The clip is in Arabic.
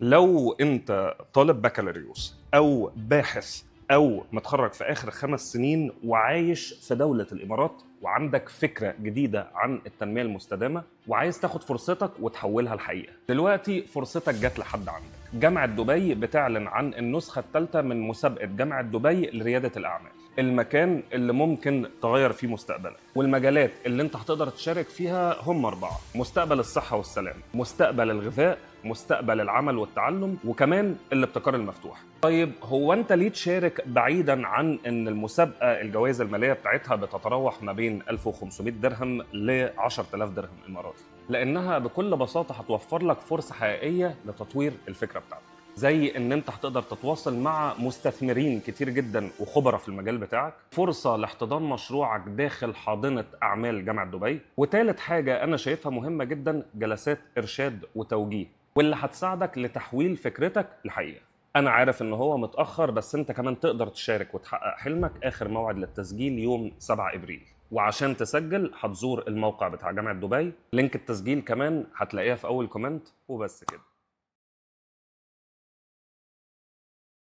لو انت طالب بكالوريوس او باحث او متخرج في اخر 5 سنين وعايش في دولة الامارات وعندك فكرة جديدة عن التنمية المستدامة وعايز تاخد فرصتك وتحولها الحقيقة، دلوقتي فرصتك جات لحد عندك. جامعة دبي بتعلن عن النسخة الثالثة من مسابقة جامعة دبي لريادة الأعمال، المكان اللي ممكن تغير فيه مستقبلك، والمجالات اللي انت هتقدر تشارك فيها هم 4: مستقبل الصحة والسلام، مستقبل الغذاء، مستقبل العمل والتعلم، وكمان الابتكار المفتوح. طيب هو انت ليه تشارك بعيدا عن ان المسابقة الجوائز المالية بتاعتها بتتراوح ما بين 1500 درهم ل 10000 درهم إماراتي؟ لأنها بكل بساطة هتوفر لك فرصة حقيقية لتطوير الفكرة بتاعتك، زي ان انت هتقدر تتواصل مع مستثمرين كتير جدا وخبراء في المجال بتاعك، فرصة لاحتضان مشروعك داخل حاضنة اعمال جامعة دبي، وثالث حاجة انا شايفها مهمة جدا، جلسات ارشاد وتوجيه واللي هتساعدك لتحويل فكرتك لحقيقة. انا عارف ان هو متأخر، بس انت كمان تقدر تشارك وتحقق حلمك. اخر موعد للتسجيل يوم 7 ابريل، وعشان تسجل هتزور الموقع بتاع جامعة دبي، لينك التسجيل كمان هتلاقيها في اول كومنت. وبس كده.